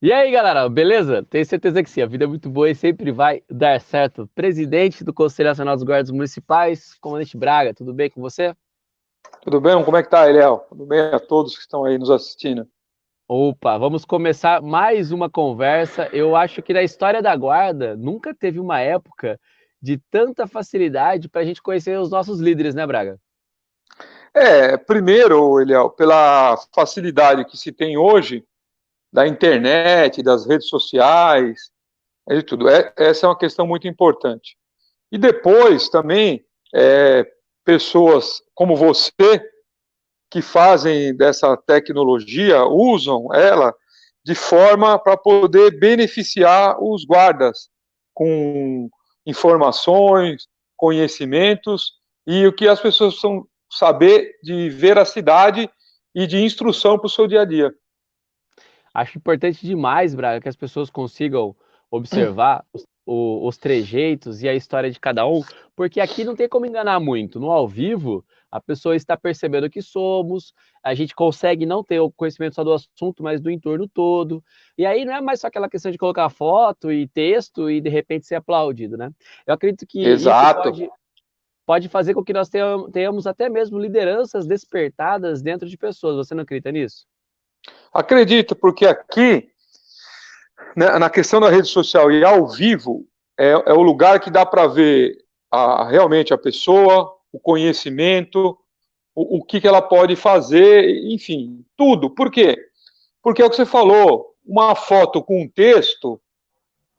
E aí, galera, beleza? Tenho certeza que sim, a vida é muito boa e sempre vai dar certo. Presidente do Conselho Nacional dos Guardas Municipais, Comandante Braga, tudo bem com você? Tudo bem? Como é que tá, Eliel? Tudo bem a todos que estão aí nos assistindo? Opa, vamos começar mais uma conversa. Eu acho que na história da Guarda nunca teve uma época de tanta facilidade para a gente conhecer os nossos líderes, né, Braga? Primeiro, Eliel, pela facilidade que se tem hoje da internet, das redes sociais, de tudo. Essa é uma questão muito importante. E depois também, pessoas como você, que fazem dessa tecnologia, usam ela de forma para poder beneficiar os guardas com informações, conhecimentos e o que as pessoas precisam saber de veracidade e de instrução para o seu dia a dia. Acho importante demais, Braga, que as pessoas consigam observar os trejeitos e a história de cada um, porque aqui não tem como enganar muito. No ao vivo, a pessoa está percebendo que somos, a gente consegue não ter o conhecimento só do assunto, mas do entorno todo. E aí não é mais só aquela questão de colocar foto e texto e de repente ser aplaudido, né? Eu acredito que isso Exato. pode fazer com que nós tenhamos até mesmo lideranças despertadas dentro de pessoas. Você não acredita nisso? Acredito, porque aqui, né, na questão da rede social e ao vivo, é o lugar que dá para ver realmente a pessoa, o conhecimento, o que ela pode fazer, enfim, tudo. Por quê? Porque é o que você falou, uma foto com um texto,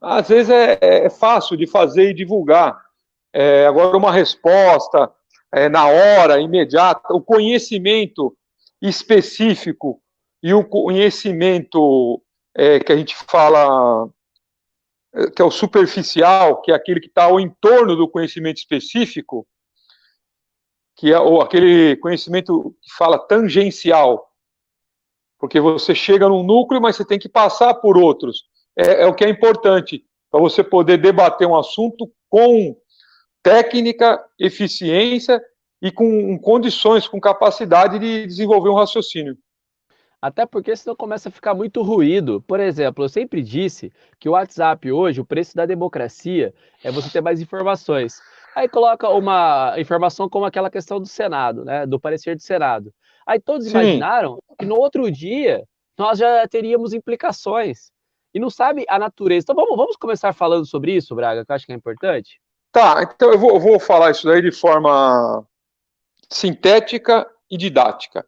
às vezes é fácil de fazer e divulgar. Agora, uma resposta na hora, imediata, o conhecimento específico e o conhecimento que a gente fala que é o superficial, que é aquele que está ao entorno do conhecimento específico, que é aquele conhecimento que fala tangencial, porque você chega num núcleo, mas você tem que passar por outros. É o que é importante para você poder debater um assunto com técnica, eficiência e com condições, com capacidade de desenvolver um raciocínio. Até porque senão começa a ficar muito ruído. Por exemplo, eu sempre disse que o WhatsApp hoje, o preço da democracia é você ter mais informações. Aí coloca uma informação como aquela questão do Senado, né, do parecer do Senado. Aí todos Sim, imaginaram que no outro dia nós já teríamos implicações. E não sabe a natureza. Então vamos começar falando sobre isso, Braga, que eu acho que é importante. tá. Então eu vou falar isso daí de forma sintética e didática.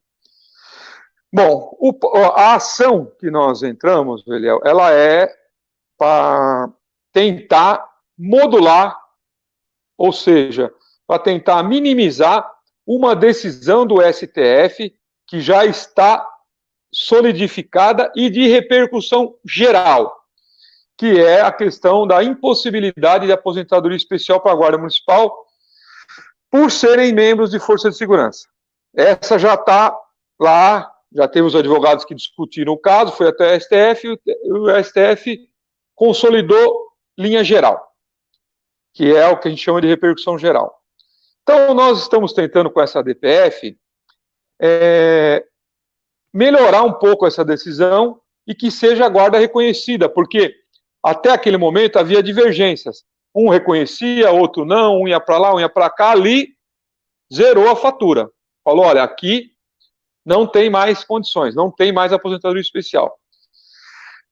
Bom, a ação que nós entramos, Eliel, ela é para tentar modular, ou seja, para tentar minimizar uma decisão do STF que já está solidificada e de repercussão geral, que é a questão da impossibilidade de aposentadoria especial para a Guarda Municipal por serem membros de força de segurança. Essa já está lá, já teve os advogados que discutiram o caso, foi até o STF, e o STF consolidou linha geral, que é o que a gente chama de repercussão geral. Então, nós estamos tentando com essa DPF melhorar um pouco essa decisão e que seja a guarda reconhecida, porque até aquele momento havia divergências. Um reconhecia, outro não, um ia para lá, um ia para cá, ali zerou a fatura. Falou, olha, aqui não tem mais condições, não tem mais aposentadoria especial.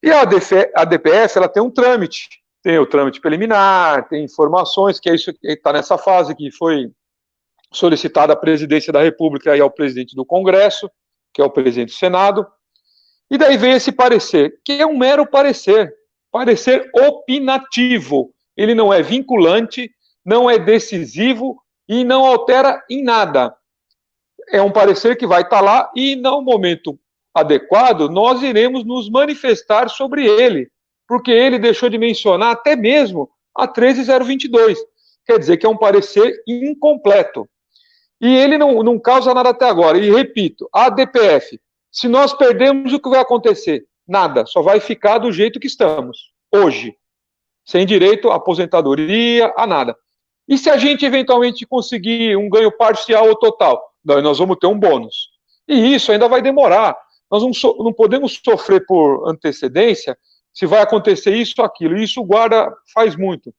E a DPF, ela tem um trâmite, tem o trâmite preliminar, tem informações, que é isso que está nessa fase, que foi solicitada à presidência da República e ao presidente do Congresso, que é o presidente do Senado, e daí vem esse parecer, que é um mero parecer, parecer opinativo. Ele não é vinculante, não é decisivo e não altera em nada. É um parecer que vai estar lá e, no momento adequado, nós iremos nos manifestar sobre ele, porque ele deixou de mencionar até mesmo a 13022. Quer dizer que é um parecer incompleto. E ele não causa nada até agora. E repito, a DPF, se nós perdemos, o que vai acontecer? Nada, só vai ficar do jeito que estamos, hoje, sem direito à aposentadoria, a nada. E se a gente eventualmente conseguir um ganho parcial ou total? Nós vamos ter um bônus. E isso ainda vai demorar. Nós não podemos sofrer por antecedência se vai acontecer isso ou aquilo. E isso o guarda faz muito.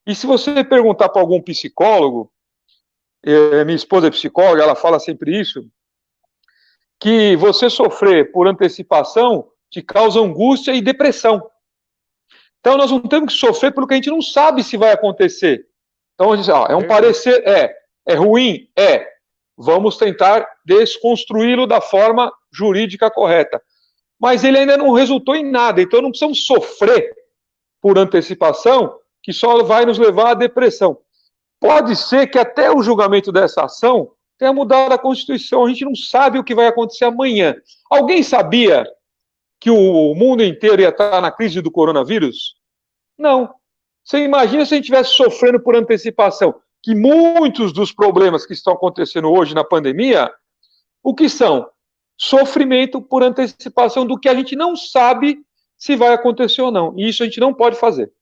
E se você perguntar para algum psicólogo, minha esposa é psicóloga, ela fala sempre isso, que você sofrer por antecipação te causa angústia e depressão. Então nós não temos que sofrer pelo que a gente não sabe se vai acontecer. Então a gente diz, é um parecer, é ruim, vamos tentar desconstruí-lo da forma jurídica correta. Mas ele ainda não resultou em nada, então não precisamos sofrer por antecipação, que só vai nos levar à depressão. Pode ser que até o julgamento dessa ação tenha mudado a Constituição, a gente não sabe o que vai acontecer amanhã. Alguém sabia que o mundo inteiro ia estar na crise do coronavírus? Não. Você imagina se a gente estivesse sofrendo por antecipação, que muitos dos problemas que estão acontecendo hoje na pandemia, o que são? Sofrimento por antecipação do que a gente não sabe se vai acontecer ou não. E isso a gente não pode fazer.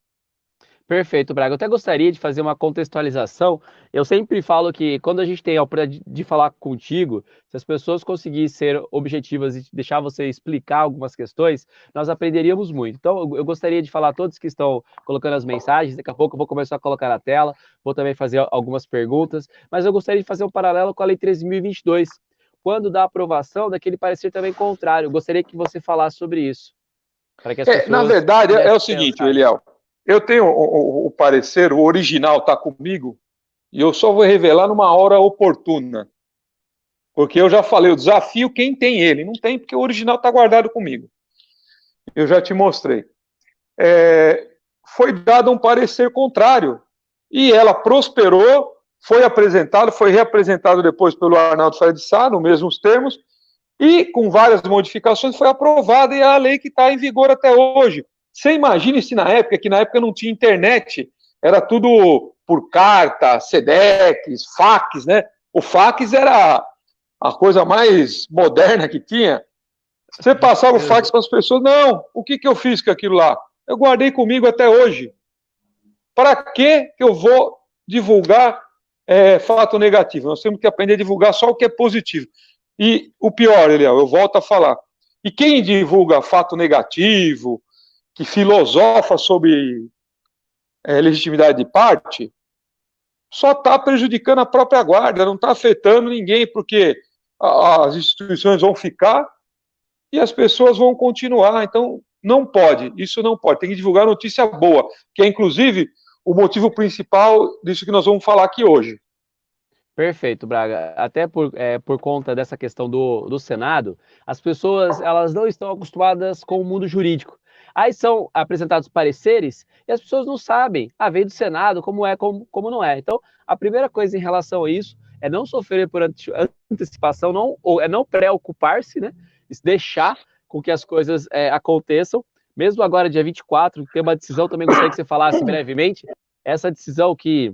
Perfeito, Braga. Eu até gostaria de fazer uma contextualização. Eu sempre falo que quando a gente tem a oportunidade de falar contigo, se as pessoas conseguissem ser objetivas e deixar você explicar algumas questões, nós aprenderíamos muito. Então, eu gostaria de falar a todos que estão colocando as mensagens. Daqui a pouco eu vou começar a colocar na tela, vou também fazer algumas perguntas, mas eu gostaria de fazer um paralelo com a Lei 13.022, quando da aprovação daquele parecer também contrário. Eu gostaria que você falasse sobre isso. Para que as pessoas na verdade, é o seguinte, Eliel. Eu tenho o parecer, o original está comigo, e eu só vou revelar numa hora oportuna. Porque eu já falei, eu desafio quem tem ele. Não tem, porque o original está guardado comigo. Eu já te mostrei. Foi dado um parecer contrário. E ela prosperou, foi apresentado, foi reapresentado depois pelo Arnaldo Faria de Sá, nos mesmos termos, e com várias modificações foi aprovada, e é a lei que está em vigor até hoje. Você imagine se na época não tinha internet, era tudo por carta, SEDEX, fax, né? O fax era a coisa mais moderna que tinha. Você passava o fax para as pessoas, não, o que eu fiz com aquilo lá? Eu guardei comigo até hoje. Para que eu vou divulgar fato negativo? Nós temos que aprender a divulgar só o que é positivo. E o pior, Eliel, eu volto a falar, e quem divulga fato negativo, que filosofa sobre legitimidade de parte, só está prejudicando a própria guarda, não está afetando ninguém, porque as instituições vão ficar e as pessoas vão continuar. Então, não pode, isso não pode. Tem que divulgar notícia boa, que é, inclusive, o motivo principal disso que nós vamos falar aqui hoje. Perfeito, Braga. Até por conta dessa questão do Senado, as pessoas elas não estão acostumadas com o mundo jurídico. Aí são apresentados pareceres e as pessoas não sabem, veio do Senado, como é, como não é. Então, a primeira coisa em relação a isso é não sofrer por antecipação, não preocupar-se, né? Deixar com que as coisas aconteçam. Mesmo agora, dia 24, tem uma decisão, também gostaria que você falasse brevemente, essa decisão que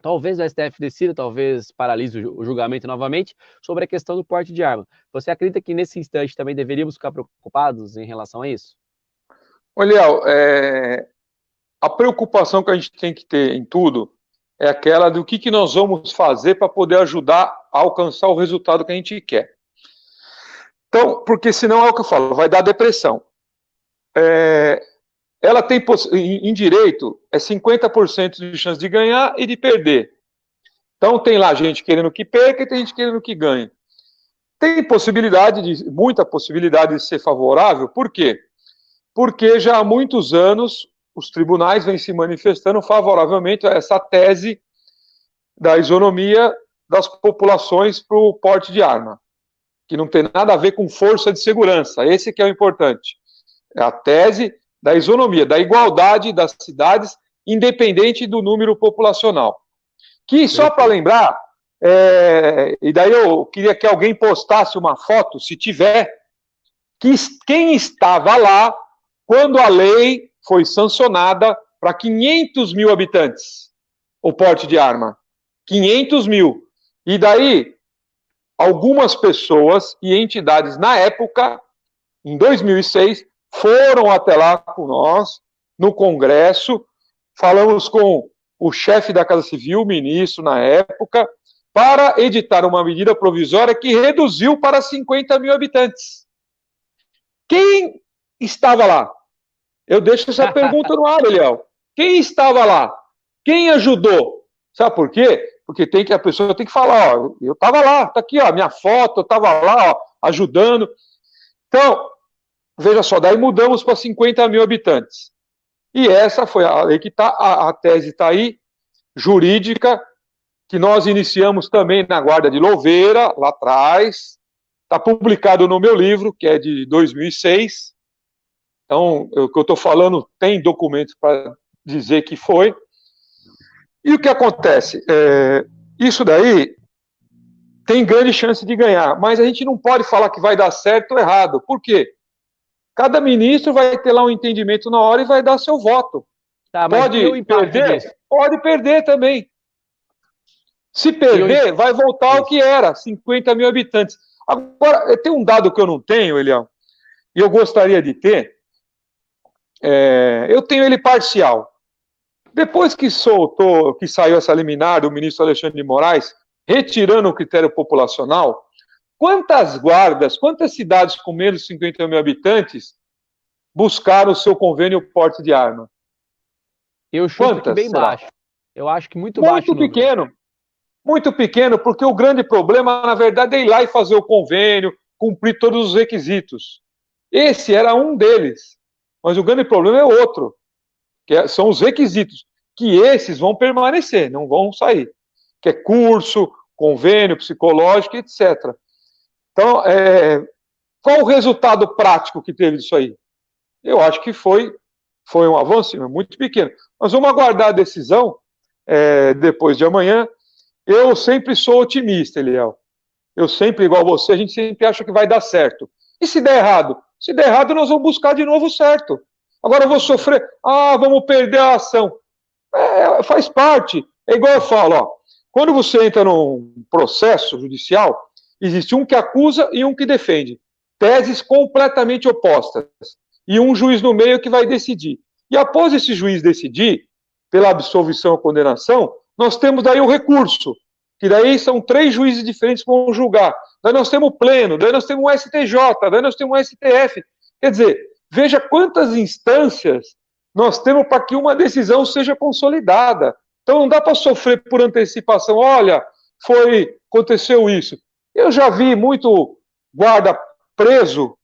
talvez o STF decida, talvez paralise o julgamento novamente, sobre a questão do porte de arma. Você acredita que nesse instante também deveríamos ficar preocupados em relação a isso? Olha, a preocupação que a gente tem que ter em tudo é aquela do que nós vamos fazer para poder ajudar a alcançar o resultado que a gente quer. Então, porque senão é o que eu falo, vai dar depressão. Ela tem, em direito, 50% de chance de ganhar e de perder. Então, tem lá gente querendo que perca e tem gente querendo que ganhe. Tem muita possibilidade de ser favorável, por quê? Porque já há muitos anos os tribunais vêm se manifestando favoravelmente a essa tese da isonomia das populações para o porte de arma, que não tem nada a ver com força de segurança, esse que é o importante. É a tese da isonomia, da igualdade das cidades, independente do número populacional. Que, só para lembrar, e daí eu queria que alguém postasse uma foto, se tiver, que quem estava lá quando a lei foi sancionada para 500 mil habitantes, o porte de arma. 500 mil. E daí, algumas pessoas e entidades, na época, em 2006, foram até lá com nós, no Congresso, falamos com o chefe da Casa Civil, o ministro na época, para editar uma medida provisória que reduziu para 50 mil habitantes. Quem estava lá? Eu deixo essa pergunta no ar, Eliel. Quem estava lá? Quem ajudou? Sabe por quê? Porque a pessoa tem que falar, ó, eu estava lá, tá aqui, ó, minha foto, eu estava lá, ó, ajudando. Então, veja só, daí mudamos para 50 mil habitantes. E essa foi a lei que está, a tese está aí, jurídica, que nós iniciamos também na Guarda de Louveira, lá atrás. Está publicado no meu livro, que é de 2006. Então, o que eu estou falando tem documentos para dizer que foi. E o que acontece? Isso daí tem grande chance de ganhar, mas a gente não pode falar que vai dar certo ou errado. Por quê? Cada ministro vai ter lá um entendimento na hora e vai dar seu voto. Tá, mas pode perder? Disso? Pode perder também. Se perder, vai voltar ao que era, 50 mil habitantes. Agora, tem um dado que eu não tenho, Eliel, e eu gostaria de ter. Eu tenho ele parcial. Depois que saiu essa liminar do ministro Alexandre de Moraes, retirando o critério populacional, quantas guardas, quantas cidades com menos de 50 mil habitantes buscaram o seu convênio porte de arma? Eu chuto que bem baixo. Eu acho que muito baixo. Muito pequeno. Muito pequeno, porque o grande problema, na verdade, é ir lá e fazer o convênio, cumprir todos os requisitos. Esse era um deles. Mas o grande problema é outro, são os requisitos, que esses vão permanecer, não vão sair. Que é curso, convênio psicológico, etc. Então, qual o resultado prático que teve disso aí? Eu acho que foi um avanço muito pequeno. Mas vamos aguardar a decisão depois de amanhã. Eu sempre sou otimista, Eliel. Eu sempre, igual você, a gente sempre acha que vai dar certo. E se der errado? Se der errado, nós vamos buscar de novo certo. Agora eu vou sofrer, vamos perder a ação. Faz parte. É igual eu falo, ó, quando você entra num processo judicial, existe um que acusa e um que defende. Teses completamente opostas. E um juiz no meio que vai decidir. E após esse juiz decidir, pela absolvição ou condenação, nós temos daí o recurso, que daí são 3 juízes diferentes que vão julgar. Daí nós temos o pleno, daí nós temos o STJ, daí nós temos o STF. Quer dizer, veja quantas instâncias nós temos para que uma decisão seja consolidada. Então não dá para sofrer por antecipação. Olha, aconteceu isso. Eu já vi muito guarda preso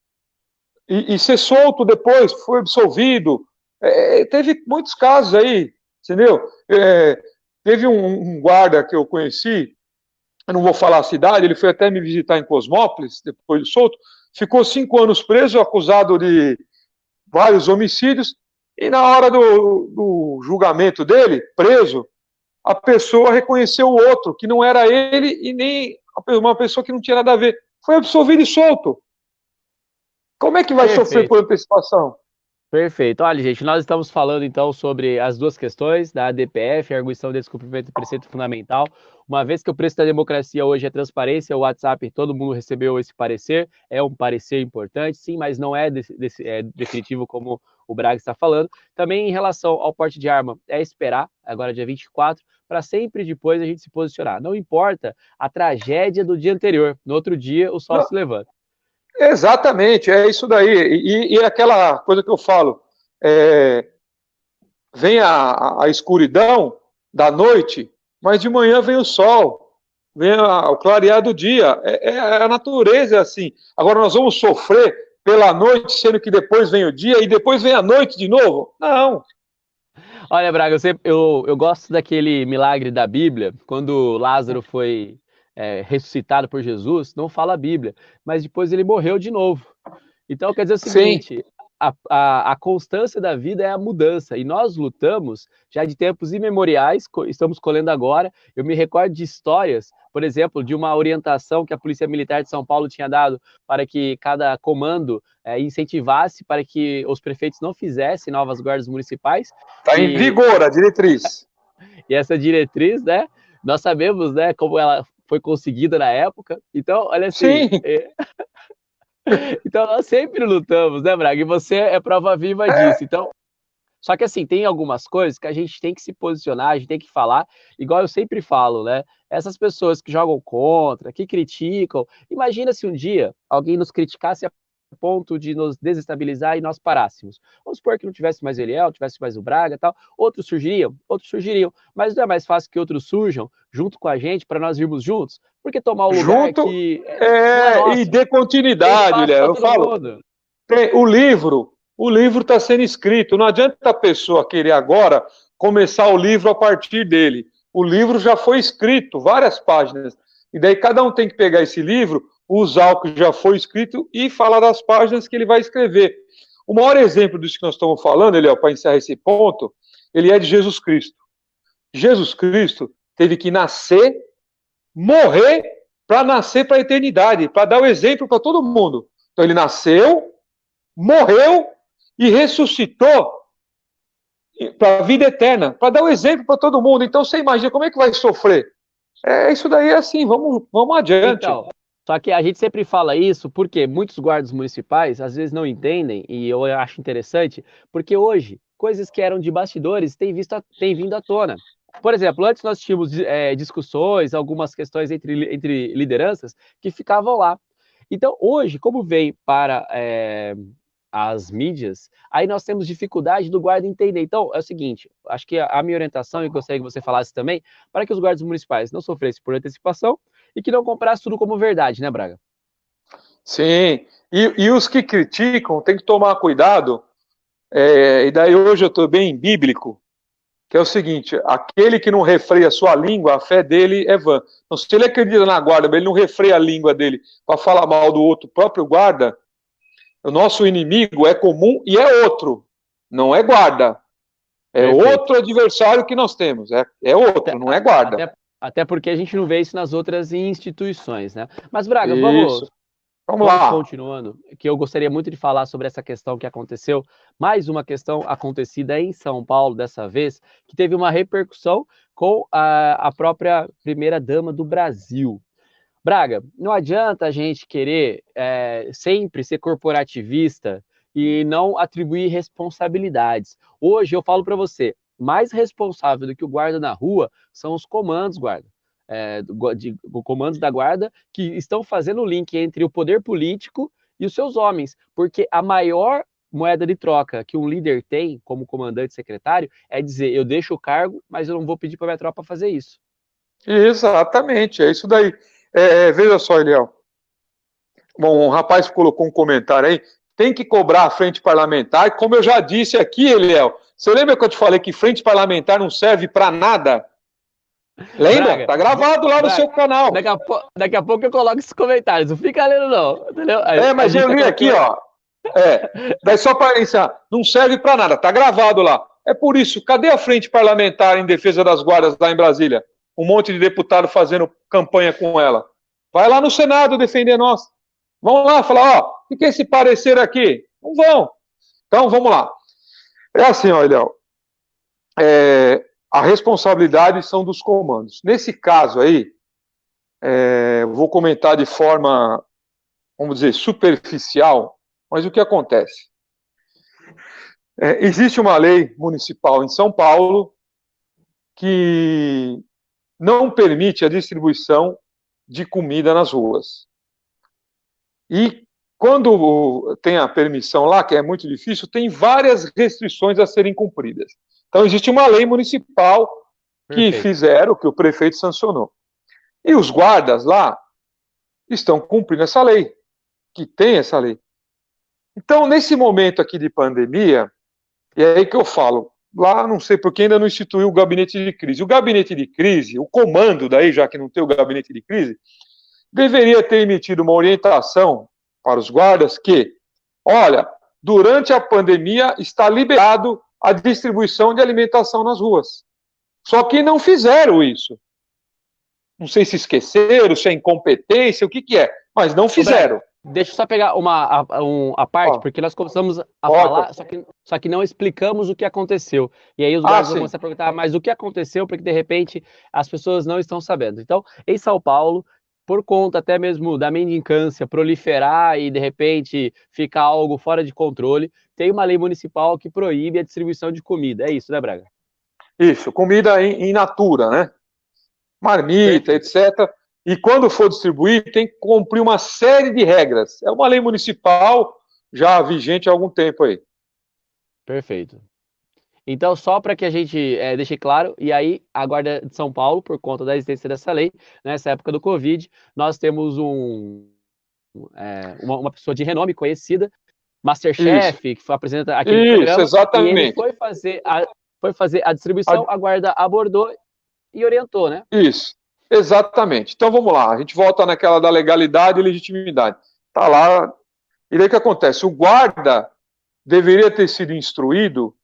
e ser solto depois, foi absolvido. Teve muitos casos aí, entendeu? Teve um guarda que eu conheci, eu não vou falar a cidade, ele foi até me visitar em Cosmópolis, depois de solto, ficou 5 anos preso, acusado de vários homicídios, e na hora do julgamento dele, preso, a pessoa reconheceu o outro, que não era ele e nem uma pessoa que não tinha nada a ver. Foi absolvido e solto. Como é que vai sofrer por antecipação? Perfeito. Olha, gente, nós estamos falando, então, sobre as duas questões da ADPF, a arguição de descumprimento do preceito fundamental. Uma vez que o preço da democracia hoje é transparência, o WhatsApp, todo mundo recebeu esse parecer, é um parecer importante, sim, mas não é definitivo como o Braga está falando. Também em relação ao porte de arma, é esperar, agora dia 24, para sempre depois a gente se posicionar. Não importa a tragédia do dia anterior, no outro dia o sol se levanta. Exatamente, é isso daí. E aquela coisa que eu falo, vem a escuridão da noite, mas de manhã vem o sol, vem o clarear do dia. A natureza é assim. Agora nós vamos sofrer pela noite, sendo que depois vem o dia e depois vem a noite de novo? Não. Olha, Braga, eu gosto daquele milagre da Bíblia, quando Lázaro foi ressuscitado por Jesus, não fala a Bíblia, mas depois ele morreu de novo. Então quer dizer o seguinte, a constância da vida é a mudança, e nós lutamos já de tempos imemoriais, estamos colhendo agora. Eu me recordo de histórias, por exemplo, de uma orientação que a Polícia Militar de São Paulo tinha dado para que cada comando incentivasse para que os prefeitos não fizessem novas guardas municipais. Está em vigor a diretriz. E essa diretriz, né, nós sabemos, né, como ela foi conseguida na época. Então, olha assim... Então, nós sempre lutamos, né, Braga? E você é prova viva disso. Então, só que assim, tem algumas coisas que a gente tem que se posicionar, a gente tem que falar, igual eu sempre falo, né? Essas pessoas que jogam contra, que criticam, imagina se um dia alguém nos criticasse ponto de nos desestabilizar e nós parássemos. Vamos supor que não tivesse mais o Eliel, tivesse mais o Braga e tal, outros surgiriam, mas não é mais fácil que outros surjam junto com a gente para nós irmos juntos? Porque tomar o lugar que não é E nosso, dê tem continuidade, espaço Léo. para Eu todo falo, mundo. o livro está sendo escrito. Não adianta a pessoa querer agora começar o livro a partir dele. O livro já foi escrito, várias páginas. E daí cada um tem que pegar esse livro, usar o que já foi escrito e falar das páginas que ele vai escrever. O maior exemplo disso que nós estamos falando, Eliel, para encerrar esse ponto, ele é de Jesus Cristo. Jesus Cristo teve que nascer, morrer, para nascer para a eternidade, para dar o exemplo para todo mundo. Então ele nasceu, morreu e ressuscitou para a vida eterna, para dar o exemplo para todo mundo. Então você imagina como é que vai sofrer. Isso daí é assim, vamos adiante. Então, só que a gente sempre fala isso porque muitos guardas municipais às vezes não entendem, e eu acho interessante, porque hoje, coisas que eram de bastidores têm vindo à tona. Por exemplo, antes nós tínhamos discussões, algumas questões entre lideranças que ficavam lá. Então, hoje, como vem para as mídias, aí nós temos dificuldade do guarda entender. Então, é o seguinte, acho que a minha orientação, e gostaria que você falasse também, para que os guardas municipais não sofressem por antecipação e que não comprassem tudo como verdade, né, Braga? Sim, e os que criticam tem que tomar cuidado, e daí hoje eu estou bem bíblico, que é o seguinte, aquele que não refreia a sua língua, a fé dele é vã. Então, se ele acredita na guarda, mas ele não refreia a língua dele para falar mal do outro próprio guarda, o nosso inimigo é comum e é outro, não é guarda. É Perfeito. Outro adversário que nós temos, é outro, não é guarda. Até porque a gente não vê isso nas outras instituições, né? Mas, Braga, Vamos lá. continuando, que eu gostaria muito de falar sobre essa questão que aconteceu, mais uma questão acontecida em São Paulo dessa vez, que teve uma repercussão com a própria primeira-dama do Brasil. Braga, não adianta a gente querer sempre ser corporativista e não atribuir responsabilidades. Hoje eu falo para você, mais responsável do que o guarda na rua são os comandos, guarda. Comandos da guarda que estão fazendo o link entre o poder político e os seus homens, porque a maior moeda de troca que um líder tem como comandante secretário é dizer, eu deixo o cargo, mas eu não vou pedir para minha tropa fazer isso. Exatamente, é isso daí. Veja só, Eliel. Bom, um rapaz colocou um comentário aí, tem que cobrar a frente parlamentar, como eu já disse aqui, Eliel. Você lembra que eu te falei que frente parlamentar não serve para nada? Lembra? Braga, tá gravado lá no seu canal. Daqui a pouco eu coloco esses comentários, não fica lendo não, entendeu? Mas eu li aqui, ó. Daí só para iniciar, não serve para nada, tá gravado lá. É por isso, cadê a frente parlamentar em defesa das guardas lá em Brasília? Um monte de deputado fazendo campanha com ela. Vai lá no Senado defender nós. Vão lá falar, ó, o que é esse parecer aqui? Não vão. Então, vamos lá. É assim, ó, Eliel. A responsabilidade são dos comandos. Nesse caso aí, vou comentar de forma, vamos dizer, superficial, mas o que acontece? Existe uma lei municipal em São Paulo que não permite a distribuição de comida nas ruas. E quando tem a permissão lá, que é muito difícil, tem várias restrições a serem cumpridas. Então, existe uma lei municipal que fizeram, que o prefeito sancionou. E os guardas lá estão cumprindo essa lei, que tem essa lei. Então, nesse momento aqui de pandemia, é aí que eu falo, lá não sei porque ainda não instituiu o gabinete de crise. O gabinete de crise, o comando daí, já que não tem o gabinete de crise, deveria ter emitido uma orientação para os guardas que, olha, durante a pandemia está liberado a distribuição de alimentação nas ruas. Só que não fizeram isso. Não sei se esqueceram, se é incompetência, o que é, mas não fizeram. Deixa eu só pegar a parte, porque nós começamos a falar, só que não explicamos o que aconteceu. E aí os guardas vão começar a perguntar, mas o que aconteceu? Porque de repente as pessoas não estão sabendo. Então, em São Paulo, por conta até mesmo da mendicância proliferar e de repente ficar algo fora de controle, tem uma lei municipal que proíbe a distribuição de comida. É isso, né, Braga? Isso, comida in natura, né? Marmita, etc. E quando for distribuir, tem que cumprir uma série de regras. É uma lei municipal, já vigente há algum tempo aí. Perfeito. Então, só para que a gente deixe claro, e aí a Guarda de São Paulo, por conta da existência dessa lei, nessa época do Covid, nós temos uma pessoa de renome conhecida, Isso, Masterchef, que apresenta aquele isso, programa, e ele exatamente. foi fazer a distribuição, A- a guarda abordou e orientou, né? Isso, exatamente. Então vamos lá, a gente volta naquela da legalidade e legitimidade. Tá lá, e daí o que acontece? O guarda deveria ter sido instruído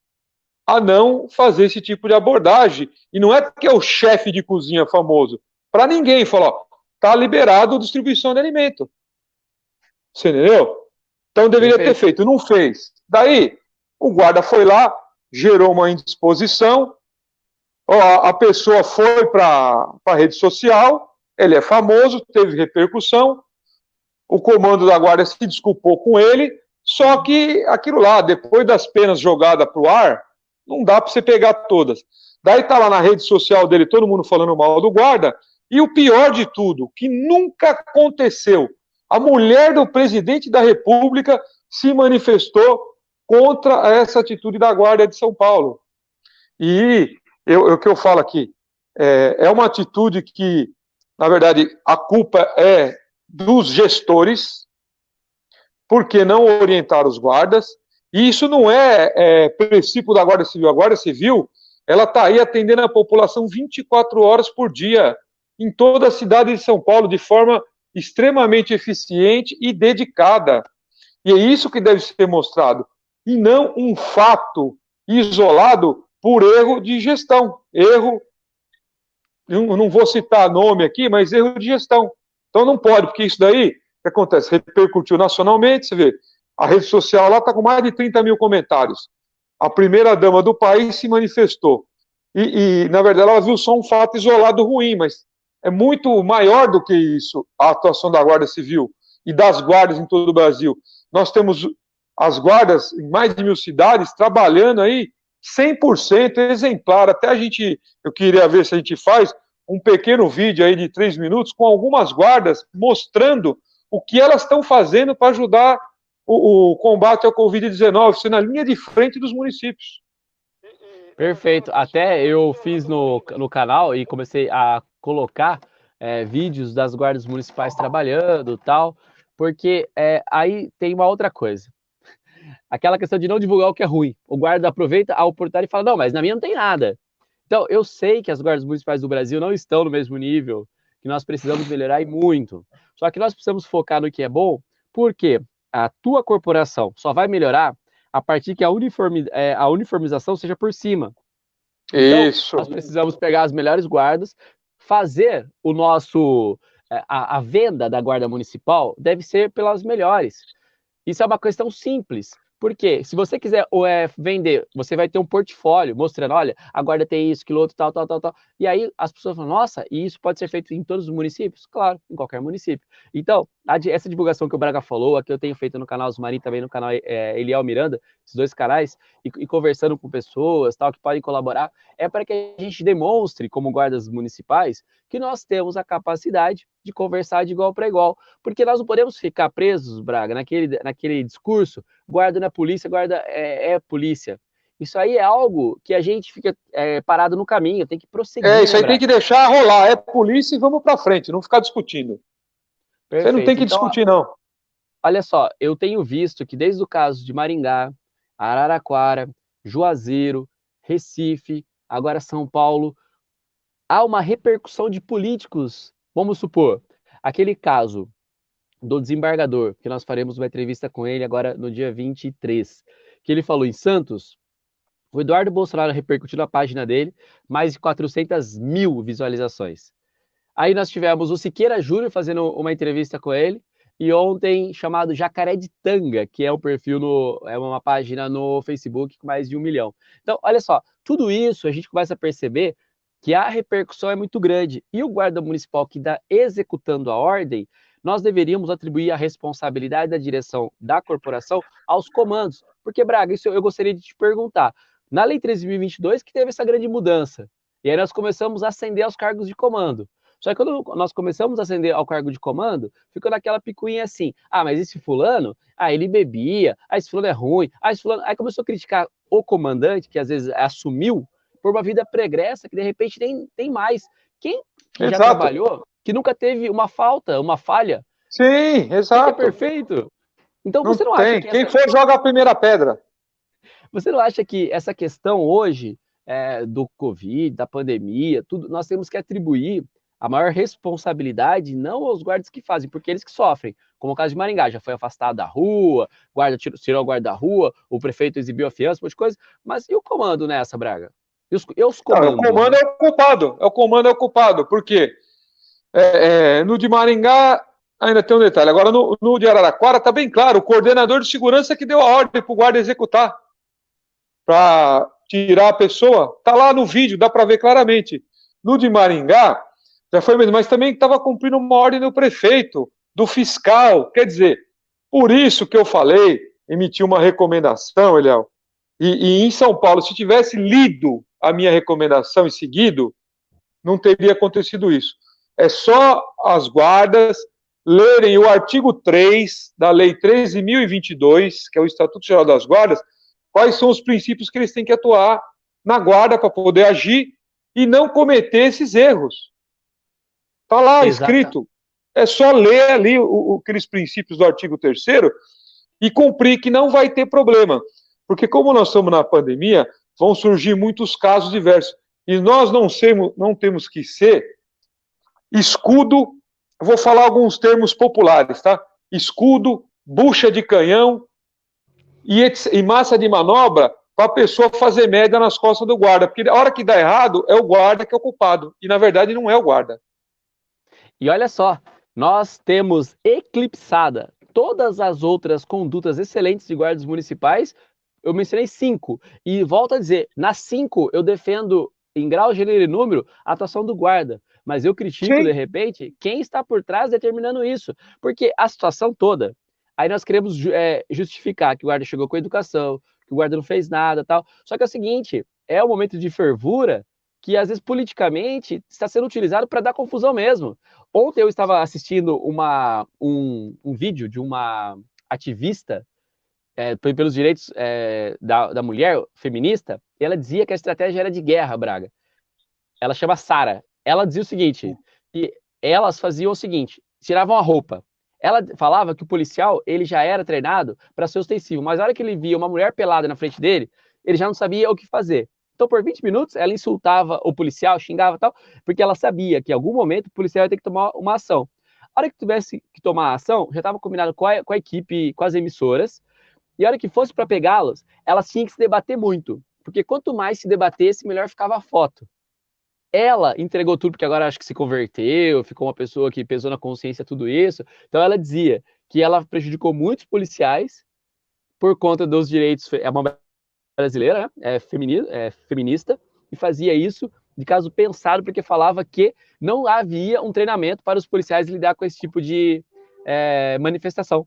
a não fazer esse tipo de abordagem. E não é porque é o chefe de cozinha famoso. Para ninguém falar, tá liberado a distribuição de alimento. Você entendeu? Então deveria ter Perfeito. feito, não fez. Daí, o guarda foi lá, gerou uma indisposição, a pessoa foi para a rede social, ele é famoso, teve repercussão, o comando da guarda se desculpou com ele, só que aquilo lá, depois das penas jogadas para o ar, não dá para você pegar todas. Daí tá lá na rede social dele todo mundo falando mal do guarda, e o pior de tudo, que nunca aconteceu, a mulher do presidente da República se manifestou contra essa atitude da Guarda de São Paulo. E o que eu falo aqui, é uma atitude que, na verdade, a culpa é dos gestores, porque não orientar os guardas, e isso não é princípio da Guarda Civil. A Guarda Civil, ela está aí atendendo a população 24 horas por dia, em toda a cidade de São Paulo, de forma extremamente eficiente e dedicada. E é isso que deve ser mostrado, e não um fato isolado por erro de gestão. Erro, eu não vou citar nome aqui, mas erro de gestão. Então não pode, porque isso daí, o que acontece? Repercutiu nacionalmente, você vê, a rede social lá está com mais de 30 mil comentários. A primeira-dama do país se manifestou. Na verdade, ela viu só um fato isolado ruim, mas é muito maior do que isso a atuação da Guarda Civil e das guardas em todo o Brasil. Nós temos as guardas em mais de 1.000 cidades trabalhando aí 100% exemplar. Até eu queria ver se a gente faz um pequeno vídeo aí de 3 minutos com algumas guardas mostrando o que elas estão fazendo para ajudar o combate ao Covid-19, sendo na linha de frente dos municípios. Perfeito. Até eu fiz no canal e comecei a colocar vídeos das guardas municipais trabalhando e tal, porque aí tem uma outra coisa. Aquela questão de não divulgar o que é ruim. O guarda aproveita a oportunidade e fala, não, mas na minha não tem nada. Então, eu sei que as guardas municipais do Brasil não estão no mesmo nível, que nós precisamos melhorar e muito. Só que nós precisamos focar no que é bom, porque a tua corporação só vai melhorar a partir que a uniformização seja por cima. Então, Isso. nós precisamos pegar as melhores guardas, fazer a venda da guarda municipal deve ser pelas melhores. Isso é uma questão simples. Porque se você quiser vender, você vai ter um portfólio mostrando, olha, a guarda tem isso, aquilo outro, tal, tal, tal, tal. E aí as pessoas falam, nossa, e isso pode ser feito em todos os municípios? Claro, em qualquer município. Então, essa divulgação que o Braga falou, a que eu tenho feito no canal Osmarim, também no canal Eliel Miranda, esses dois canais, e conversando com pessoas, tal, que podem colaborar, é para que a gente demonstre, como guardas municipais, que nós temos a capacidade de conversar de igual para igual. Porque nós não podemos ficar presos, Braga, naquele discurso, guarda na polícia, guarda é polícia. Isso aí é algo que a gente fica parado no caminho, tem que prosseguir, Isso né, aí tem Braga? que deixar rolar. É polícia e vamos para frente, não ficar discutindo. Isso aí não tem Perfeito. que Então, discutir, não. olha só, eu tenho visto que desde o caso de Maringá, Araraquara, Juazeiro, Recife, agora São Paulo, há uma repercussão de políticos. Vamos supor, aquele caso do desembargador, que nós faremos uma entrevista com ele agora no dia 23, que ele falou em Santos, o Eduardo Bolsonaro repercutiu na página dele, mais de 400 mil visualizações. Aí nós tivemos o Siqueira Júnior fazendo uma entrevista com ele, e ontem chamado Jacaré de Tanga, que é um perfil, é uma página no Facebook com mais de 1 milhão. Então, olha só, tudo isso a gente começa a perceber que a repercussão é muito grande. E o guarda municipal que está executando a ordem, nós deveríamos atribuir a responsabilidade da direção da corporação aos comandos. Porque, Braga, isso eu gostaria de te perguntar. Na Lei 13.022 que teve essa grande mudança. E aí nós começamos a ascender aos cargos de comando. Só que quando nós começamos a ascender ao cargo de comando, ficou naquela picuinha assim, mas esse fulano, ele bebia, esse fulano é ruim, esse fulano... Aí começou a criticar o comandante, que às vezes assumiu, por uma vida pregressa, que de repente nem tem mais. Quem que já Exato. trabalhou, que nunca teve uma falta, uma falha? Sim, Quem exato. é perfeito? Então não você não tem. acha que Quem for joga a primeira pedra. Você não acha que essa questão hoje do Covid, da pandemia, tudo, nós temos que atribuir a maior responsabilidade não aos guardas que fazem, porque eles que sofrem, como o caso de Maringá, já foi afastado da rua, guarda tirou o guarda da rua, o prefeito exibiu a fiança, um monte de coisa, mas e o comando nessa, Braga? E os Não, o comandos? comando Né? é o culpado. O comando é o culpado. Por quê? No de Maringá, ainda tem um detalhe. Agora, no de Araraquara, está bem claro. O coordenador de segurança que deu a ordem para o guarda executar. Para tirar a pessoa. Está lá no vídeo, dá para ver claramente. No de Maringá, já foi mesmo. Mas também estava cumprindo uma ordem do prefeito, do fiscal. Quer dizer, por isso que eu falei, emiti uma recomendação, Eliel. E em São Paulo, se tivesse lido a minha recomendação e seguido, não teria acontecido isso. É só as guardas lerem o artigo 3 da Lei 13.022, que é o Estatuto Geral das Guardas, quais são os princípios que eles têm que atuar na guarda para poder agir e não cometer esses erros. Está lá escrito. É só ler ali aqueles princípios do artigo 3º e cumprir, que não vai ter problema. Porque como nós estamos na pandemia, vão surgir muitos casos diversos. E nós não temos que ser escudo, vou falar alguns termos populares, tá? Escudo, bucha de canhão e massa de manobra para a pessoa fazer média nas costas do guarda. Porque a hora que dá errado, é o guarda que é o culpado. E na verdade não é o guarda. E olha só, nós temos eclipsada todas as outras condutas excelentes de guardas municipais. Eu mencionei 5. E volto a dizer, nas 5 eu defendo, em grau, gênero e número, a atuação do guarda. Mas eu critico, de repente, quem está por trás determinando isso. Porque a situação toda, aí nós queremos justificar que o guarda chegou com a educação, que o guarda não fez nada, tal. Só que é o seguinte, é um momento de fervura que, às vezes, politicamente, está sendo utilizado para dar confusão mesmo. Ontem eu estava assistindo um vídeo de uma ativista pelos direitos da mulher feminista, e ela dizia que a estratégia era de guerra, Braga. Ela chama Sara. Ela dizia o seguinte, que elas faziam o seguinte, tiravam a roupa. Ela falava que o policial, ele já era treinado para ser ostensivo, mas na hora que ele via uma mulher pelada na frente dele, ele já não sabia o que fazer. Então, por 20 minutos, ela insultava o policial, xingava e tal, porque ela sabia que em algum momento o policial ia ter que tomar uma ação. A hora que tivesse que tomar a ação, já estava combinado com a equipe, com as emissoras, e a hora que fosse para pegá-los, elas tinham que se debater muito, porque quanto mais se debatesse, melhor ficava a foto. Ela entregou tudo, porque agora acho que se converteu, ficou uma pessoa que pesou na consciência tudo isso. Então ela dizia que ela prejudicou muitos policiais por conta dos direitos. É uma brasileira, né? Feminista, e fazia isso de caso pensado, porque falava que não havia um treinamento para os policiais lidar com esse tipo de manifestação.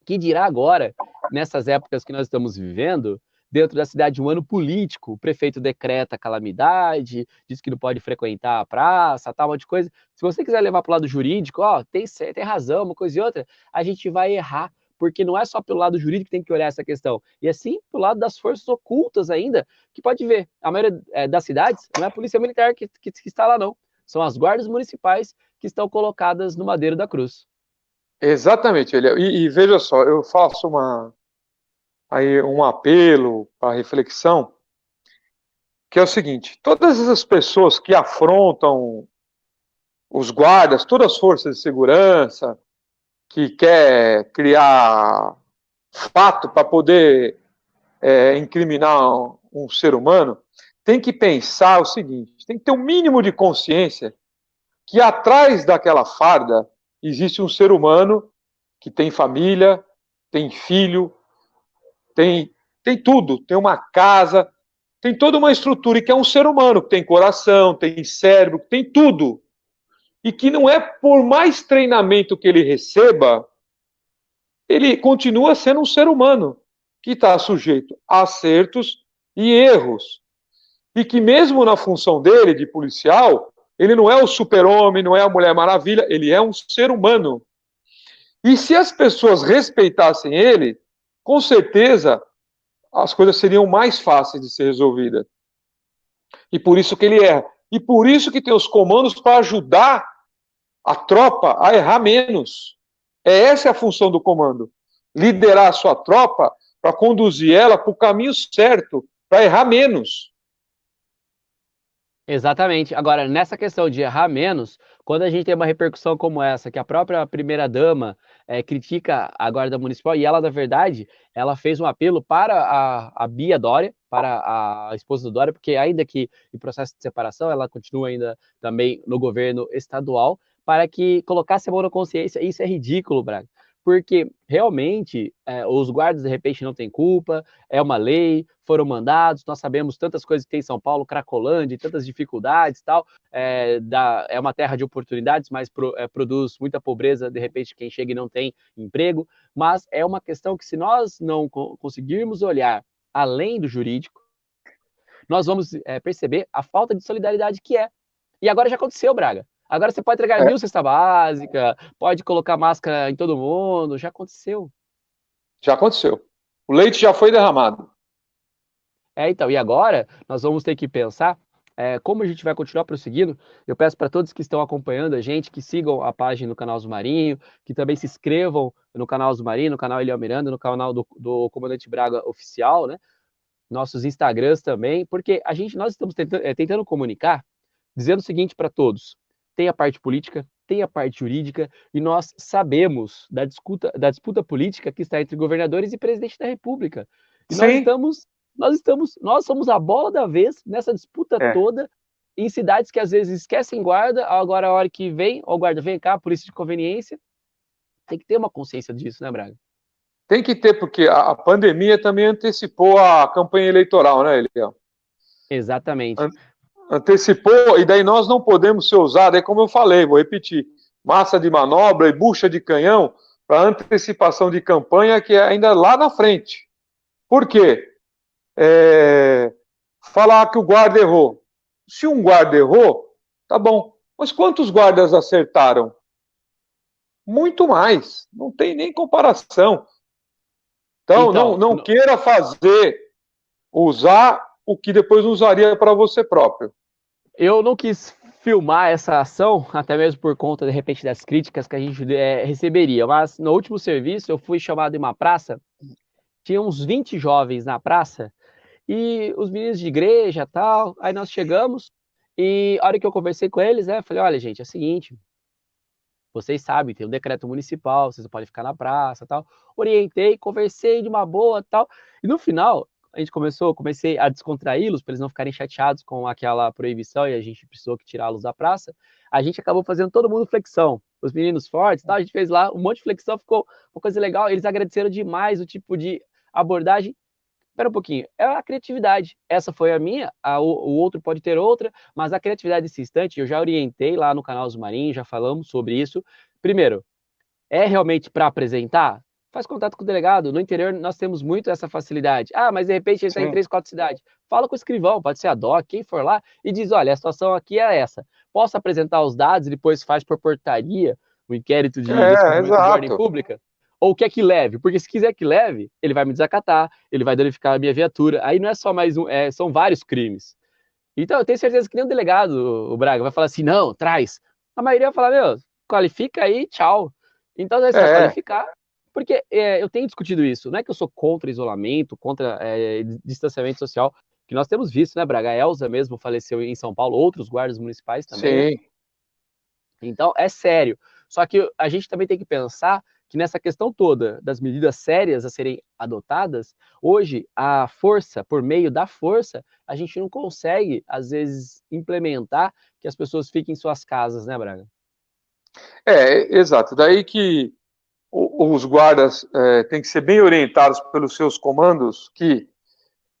Que dirá agora, nessas épocas que nós estamos vivendo, dentro da cidade, um ano político, o prefeito decreta calamidade, diz que não pode frequentar a praça, tal, um monte de coisa. Se você quiser levar para o lado jurídico, tem razão, uma coisa e outra, a gente vai errar, porque não é só pelo lado jurídico que tem que olhar essa questão, e assim pelo lado das forças ocultas ainda, que pode ver, a maioria das cidades não é a polícia militar que está lá, não. São as guardas municipais que estão colocadas no Madeiro da Cruz. Exatamente, e veja só, eu faço um apelo para reflexão, que é o seguinte: todas essas pessoas que afrontam os guardas, todas as forças de segurança, que quer criar fato para poder incriminar um ser humano, tem que pensar o seguinte: tem que ter um mínimo de consciência que atrás daquela farda existe um ser humano que tem família, tem filho, tem tudo, tem uma casa, tem toda uma estrutura, e que é um ser humano, que tem coração, tem cérebro, tem tudo. E que não é por mais treinamento que ele receba, ele continua sendo um ser humano, que está sujeito a acertos e erros. E que mesmo na função dele, de policial, Ele não é o super-homem, não é a Mulher Maravilha, ele é um ser humano. E se as pessoas respeitassem ele, com certeza as coisas seriam mais fáceis de ser resolvidas. E por isso que ele erra. E por isso que tem os comandos para ajudar a tropa a errar menos. Essa é a função do comando. Liderar a sua tropa para conduzir ela para o caminho certo, para errar menos. Exatamente. Agora, nessa questão de errar menos, quando a gente tem uma repercussão como essa, que a própria primeira-dama critica a Guarda Municipal, e ela, na verdade, ela fez um apelo para a Bia Dória, para a esposa do Dória, porque ainda que em processo de separação, ela continua ainda também no governo estadual, para que colocasse a mão na consciência. Isso é ridículo, Braga. Porque realmente os guardas de repente não têm culpa, é uma lei, foram mandados, nós sabemos tantas coisas que tem em São Paulo, Cracolândia, tantas dificuldades e tal, é uma terra de oportunidades, mas produz muita pobreza, de repente quem chega e não tem emprego, mas é uma questão que se nós não conseguirmos olhar além do jurídico, nós vamos perceber a falta de solidariedade que é. E agora já aconteceu, Braga. Agora você pode entregar 1.000 cesta básica, pode colocar máscara em todo mundo, já aconteceu. Já aconteceu. O leite já foi derramado. Então, e agora nós vamos ter que pensar como a gente vai continuar prosseguindo. Eu peço para todos que estão acompanhando a gente, que sigam a página no canal Zumarinho, que também se inscrevam no canal Zumarinho, no canal Eliel Miranda, no canal do Comandante Braga Oficial, né? Nossos Instagrams também, porque nós estamos tentando comunicar, dizendo o seguinte para todos: tem a parte política, tem a parte jurídica, e nós sabemos da disputa política que está entre governadores e presidente da República. E nós somos a bola da vez nessa disputa toda, em cidades que às vezes esquecem guarda, agora a hora que vem, ó, guarda, vem cá, polícia de conveniência. Tem que ter uma consciência disso, né, Braga? Tem que ter, porque a pandemia também antecipou a campanha eleitoral, né, Eliel? Exatamente. Antecipou, e daí nós não podemos ser usados, como eu falei, vou repetir, massa de manobra e bucha de canhão para antecipação de campanha que é ainda lá na frente. Por quê? Falar que o guarda errou. Se um guarda errou, tá bom. Mas quantos guardas acertaram? Muito mais. Não tem nem comparação. Então não queira usar o que depois não usaria para você próprio. Eu não quis filmar essa ação, até mesmo por conta, de repente, das críticas que a gente receberia, mas no último serviço eu fui chamado em uma praça, tinha uns 20 jovens na praça, e os meninos de igreja e tal, aí nós chegamos, e a hora que eu conversei com eles, falei, olha gente, é o seguinte, vocês sabem, tem um decreto municipal, vocês não podem ficar na praça tal, orientei, conversei de uma boa tal, e no final comecei a descontraí-los para eles não ficarem chateados com aquela proibição e a gente precisou tirá-los da praça. A gente acabou fazendo todo mundo flexão, os meninos fortes, tal, a gente fez lá um monte de flexão, ficou uma coisa legal. Eles agradeceram demais o tipo de abordagem. Espera um pouquinho, é a criatividade. Essa foi a minha, o outro pode ter outra, mas a criatividade desse instante, eu já orientei lá no canal Zumarinho, já falamos sobre isso. Primeiro, é realmente para apresentar? Faz contato com o delegado. No interior, nós temos muito essa facilidade. Ah, mas de repente ele está em 3, 4 cidades. Fala com o escrivão, pode ser a DOC, quem for lá, e diz, olha, a situação aqui é essa. Posso apresentar os dados e depois faz por portaria o inquérito de descumprimento de ordem pública? Ou quer que leve? Porque se quiser que leve, ele vai me desacatar, ele vai danificar a minha viatura. Aí não é só mais um, são vários crimes. Então eu tenho certeza que nem o delegado, o Braga, vai falar assim, não, traz. A maioria vai falar, meu, qualifica aí, tchau. Então você vai qualificar, porque eu tenho discutido isso. Não é que eu sou contra isolamento, contra distanciamento social, que nós temos visto, né, Braga? A Elza mesmo faleceu em São Paulo, outros guardas municipais também. Sim. Então, é sério. Só que a gente também tem que pensar que nessa questão toda das medidas sérias a serem adotadas, hoje a força, por meio da força, a gente não consegue, às vezes, implementar que as pessoas fiquem em suas casas, né, Braga? Exato. Daí que os guardas têm que ser bem orientados pelos seus comandos, que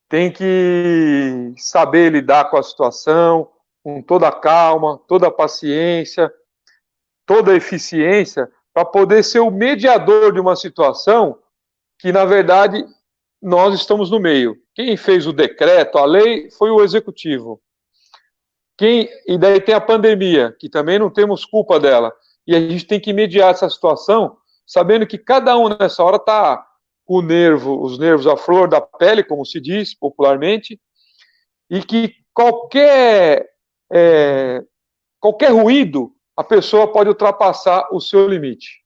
tem que saber lidar com a situação, com toda a calma, toda a paciência, toda a eficiência, para poder ser o mediador de uma situação que, na verdade, nós estamos no meio. Quem fez o decreto, a lei, foi o executivo. E daí tem a pandemia, que também não temos culpa dela. E a gente tem que mediar essa situação, sabendo que cada um nessa hora está com os nervos à flor da pele, como se diz popularmente, e que qualquer ruído, a pessoa pode ultrapassar o seu limite.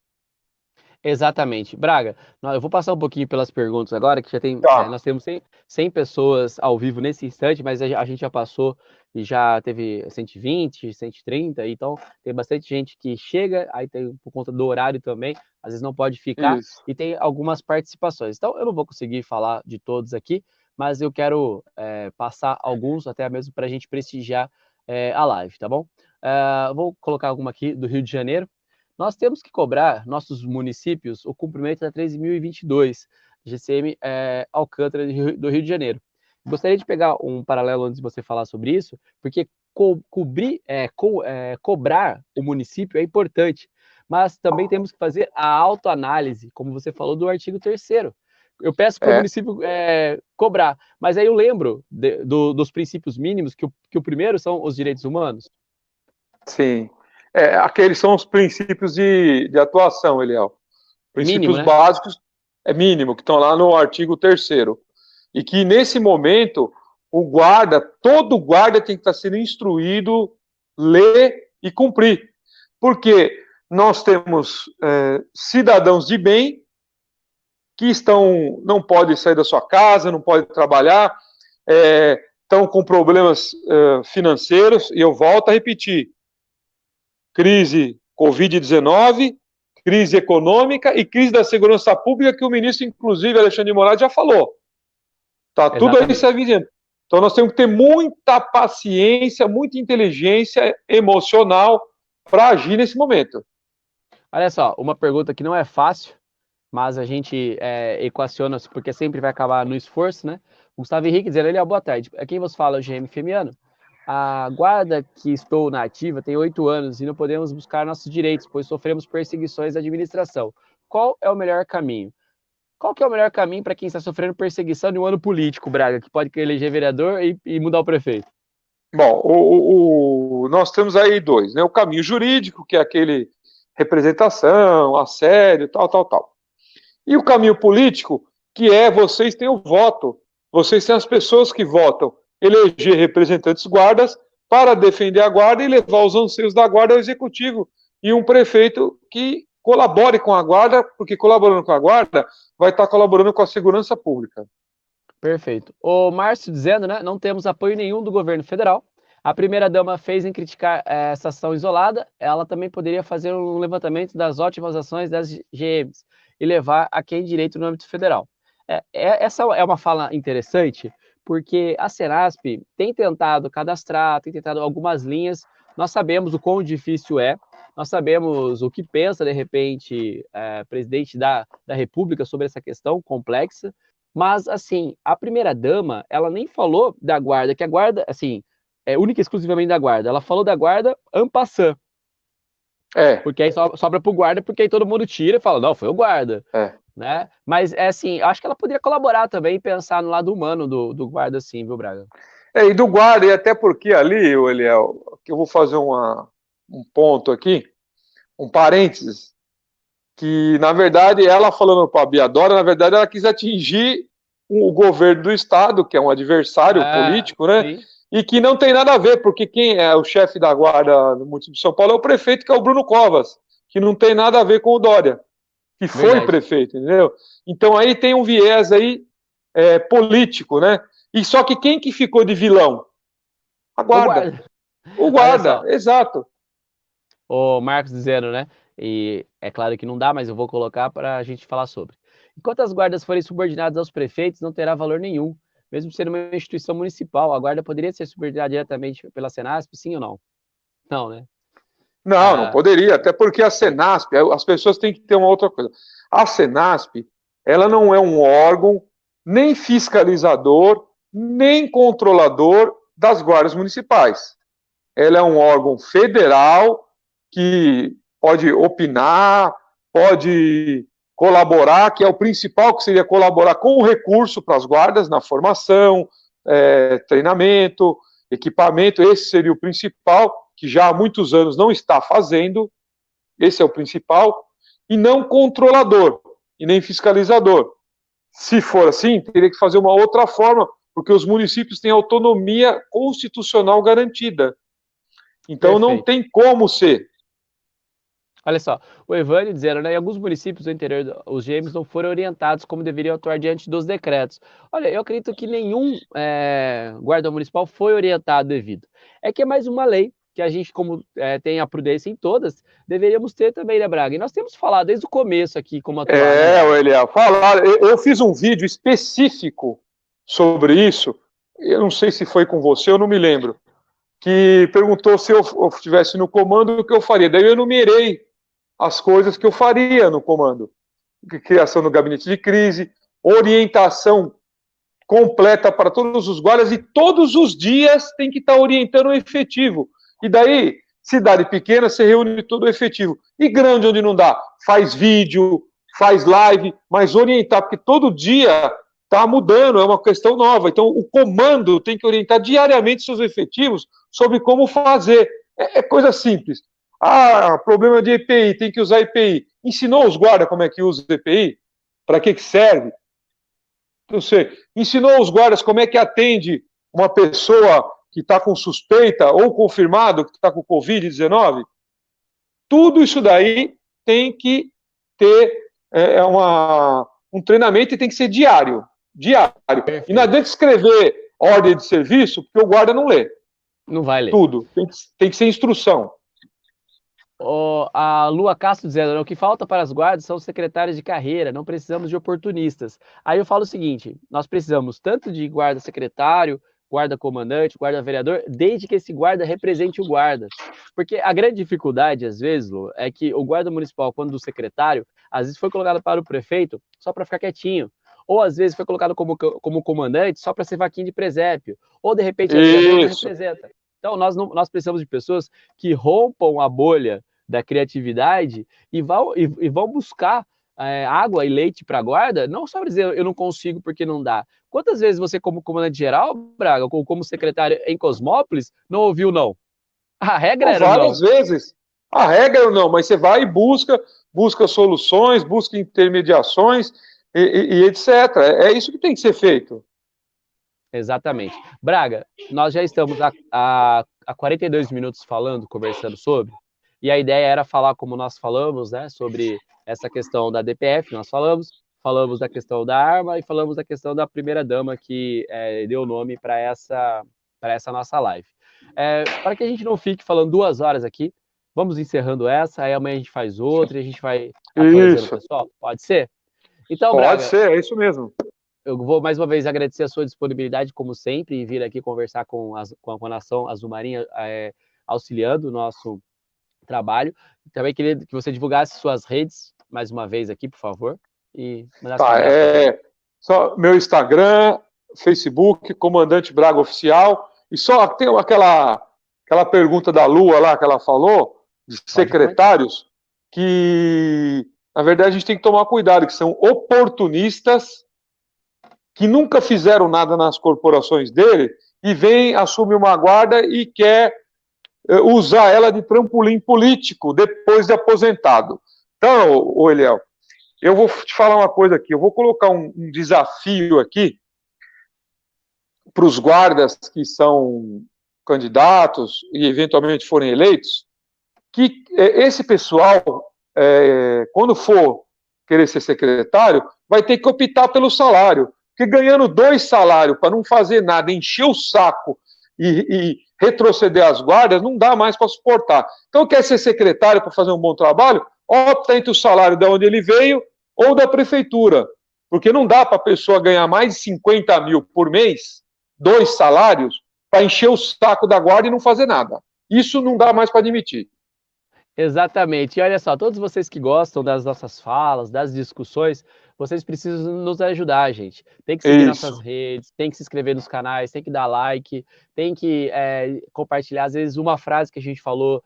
Exatamente. Braga, eu vou passar um pouquinho pelas perguntas agora, que já tem, Tá. nós temos 100 pessoas ao vivo nesse instante, mas a gente já passou e já teve 120, 130, então tem bastante gente que chega, aí tem por conta do horário também, às vezes não pode ficar, Isso. e tem algumas participações. Então eu não vou conseguir falar de todos aqui, mas eu quero passar alguns, até mesmo para a gente prestigiar a live, tá bom? Vou colocar alguma aqui do Rio de Janeiro. Nós temos que cobrar nossos municípios o cumprimento da 13.022, GCM Alcântara do Rio de Janeiro. Gostaria de pegar um paralelo antes de você falar sobre isso, porque cobrar o município é importante, mas também temos que fazer a autoanálise, como você falou do artigo 3º. Eu peço para o município cobrar, mas aí eu lembro dos princípios mínimos, que o primeiro são os direitos humanos. Sim. Aqueles são os princípios de atuação, Eliel. Princípios Mínimo, né? básicos, mínimo, que estão lá no artigo 3º. E que, nesse momento, todo guarda tem que estar sendo instruído, ler e cumprir. Porque nós temos cidadãos de bem que não podem sair da sua casa, não podem trabalhar, estão com problemas financeiros, e eu volto a repetir, crise Covid-19, crise econômica e crise da segurança pública, que o ministro, inclusive, Alexandre de Moraes, já falou. Tá tudo aí se evidente. Então nós temos que ter muita paciência, muita inteligência emocional para agir nesse momento. Olha só, uma pergunta que não é fácil, mas a gente equaciona, porque sempre vai acabar no esforço, né? Gustavo Henrique dizendo, ele, boa tarde. Quem vos fala é o GM Femiano. A guarda que estou na ativa tem 8 anos e não podemos buscar nossos direitos, pois sofremos perseguições da administração. Qual é o melhor caminho? Qual que é o melhor caminho para quem está sofrendo perseguição de um ano político, Braga, que pode eleger vereador e mudar o prefeito? Bom, nós temos aí dois, né? O caminho jurídico, que é aquele representação, assédio, tal. E o caminho político, que é vocês têm o voto, vocês têm as pessoas que votam, eleger representantes guardas para defender a guarda e levar os anseios da guarda ao executivo. E um prefeito que colabore com a guarda, porque colaborando com a guarda, vai estar colaborando com a segurança pública. Perfeito. O Márcio dizendo, né, não temos apoio nenhum do governo federal. A primeira-dama fez em criticar essa ação isolada, ela também poderia fazer um levantamento das ótimas ações das GMs e levar a quem direito no âmbito federal. Essa é uma fala interessante, porque a Senasp tem tentado cadastrar, tem tentado algumas linhas, nós sabemos o quão difícil é, nós sabemos o que pensa, de repente, presidente da República sobre essa questão complexa, mas, assim, a primeira-dama, ela nem falou da guarda, que a guarda, assim, é única e exclusivamente da guarda. Ela falou da guarda en passant. Porque aí sobra pro guarda, porque aí todo mundo tira e fala, não, foi o guarda. Né? Mas, assim, eu acho que ela poderia colaborar também e pensar no lado humano do guarda, sim, viu, Braga? E do guarda, e até porque ali, Eliel, que eu vou fazer um ponto aqui, um parênteses, que, na verdade, ela falando para a Biadora, na verdade, ela quis atingir o governo do Estado, que é um adversário político, né? Sim. E que não tem nada a ver, porque quem é o chefe da guarda no município de São Paulo é o prefeito, que é o Bruno Covas, que não tem nada a ver com o Dória, que foi prefeito, entendeu? Então aí tem um viés aí político, né? E só que quem que ficou de vilão? A guarda. O guarda, exato. O Marcos dizendo, né? E é claro que não dá, mas eu vou colocar para a gente falar sobre. Enquanto as guardas forem subordinadas aos prefeitos, não terá valor nenhum. Mesmo sendo uma instituição municipal, a guarda poderia ser subordinada diretamente pela Senasp, sim ou não? Não, né? Não poderia, até porque a Senasp, as pessoas têm que ter uma outra coisa. A Senasp, ela não é um órgão nem fiscalizador, nem controlador das guardas municipais. Ela é um órgão federal que pode opinar, pode colaborar, que é o principal, que seria colaborar com o recurso para as guardas na formação, treinamento, equipamento, esse seria o principal, que já há muitos anos não está fazendo, esse é o principal, e não controlador, e nem fiscalizador. Se for assim, teria que fazer uma outra forma, porque os municípios têm autonomia constitucional garantida. Então não Perfeito. tem como ser. Olha só, o Evânio dizendo, né, em alguns municípios do interior, os GMs não foram orientados como deveriam atuar diante dos decretos. Olha, eu acredito que nenhum guarda municipal foi orientado devido. É que é mais uma lei que a gente, como tem a prudência em todas, deveríamos ter também, né, Braga? E nós temos falado desde o começo aqui como atuar, né, Braga? Eliel, falar, eu fiz um vídeo específico sobre isso, eu não sei se foi com você, eu não me lembro, que perguntou se eu estivesse no comando, o que eu faria. Daí eu enumerei as coisas que eu faria no comando. Criação do gabinete de crise, orientação completa para todos os guardas e todos os dias tem que estar orientando o efetivo. E daí, cidade pequena, você reúne todo o efetivo. E grande, onde não dá, faz vídeo, faz live, mas orientar, porque todo dia está mudando, é uma questão nova. Então, o comando tem que orientar diariamente seus efetivos sobre como fazer. É coisa simples. Ah, problema de EPI, tem que usar EPI. Ensinou os guardas como é que usa EPI? Para que serve? Não sei. Ensinou os guardas como é que atende uma pessoa que está com suspeita ou confirmado que está com Covid-19? Tudo isso daí tem que ter um treinamento e tem que ser diário. Diário. E não adianta escrever ordem de serviço, porque o guarda não lê. Não vai ler. Tudo. Tem que ser instrução. A Lua Castro dizendo, né, o que falta para as guardas são secretários de carreira, não precisamos de oportunistas. Aí eu falo o seguinte, nós precisamos tanto de guarda secretário, guarda comandante, guarda vereador, desde que esse guarda represente o guarda. Porque a grande dificuldade, às vezes, Lu, é que o guarda municipal, quando do secretário, às vezes foi colocado para o prefeito só para ficar quietinho. Ou às vezes foi colocado como comandante só para ser vaquinha de presépio. Ou de repente é vereador, não representa. Então nós precisamos de pessoas que rompam a bolha da criatividade e vão buscar água e leite para a guarda, não só dizer eu não consigo porque não dá. Quantas vezes você, como comandante geral, Braga, ou como secretário em Cosmópolis, não ouviu não? A regra era várias não. vezes. A regra era não, mas você vai e busca soluções, busca intermediações e etc. É isso que tem que ser feito. Exatamente. Braga, nós já estamos há 42 minutos falando, conversando sobre, e a ideia era falar como nós falamos, né, sobre essa questão da DPF, nós falamos da questão da arma e falamos da questão da primeira-dama que deu nome para essa nossa live. Para que a gente não fique falando 2 horas aqui, vamos encerrando essa, aí amanhã a gente faz outra e a gente vai atualizando o pessoal. Pode ser? Então, Pode Braga, ser, é isso mesmo. eu vou mais uma vez agradecer a sua disponibilidade, como sempre, e vir aqui conversar com a Nação Azul Marinha, auxiliando o nosso trabalho. Também queria que você divulgasse suas redes, mais uma vez aqui, por favor, e mandasse um abraço. Só meu Instagram, Facebook, Comandante Braga Oficial, e só tem aquela pergunta da Lua lá que ela falou, de secretários, que, na verdade, a gente tem que tomar cuidado, que são oportunistas, que nunca fizeram nada nas corporações dele, e vem, assume uma guarda e quer usar ela de trampolim político depois de aposentado. Então, Eliel, eu vou te falar uma coisa aqui, eu vou colocar um desafio aqui para os guardas que são candidatos e eventualmente forem eleitos, que esse pessoal, quando for querer ser secretário, vai ter que optar pelo salário. Porque ganhando 2 salários para não fazer nada, encher o saco e retroceder as guardas, não dá mais para suportar. Então, quer ser secretário para fazer um bom trabalho? Opta entre o salário de onde ele veio ou da prefeitura. Porque não dá para a pessoa ganhar mais de 50 mil por mês, 2 salários, para encher o saco da guarda e não fazer nada. Isso não dá mais para admitir. Exatamente. E olha só, todos vocês que gostam das nossas falas, das discussões, vocês precisam nos ajudar, gente. Tem que seguir nossas redes, tem que se inscrever nos canais, tem que dar like, tem que compartilhar, às vezes, uma frase que a gente falou,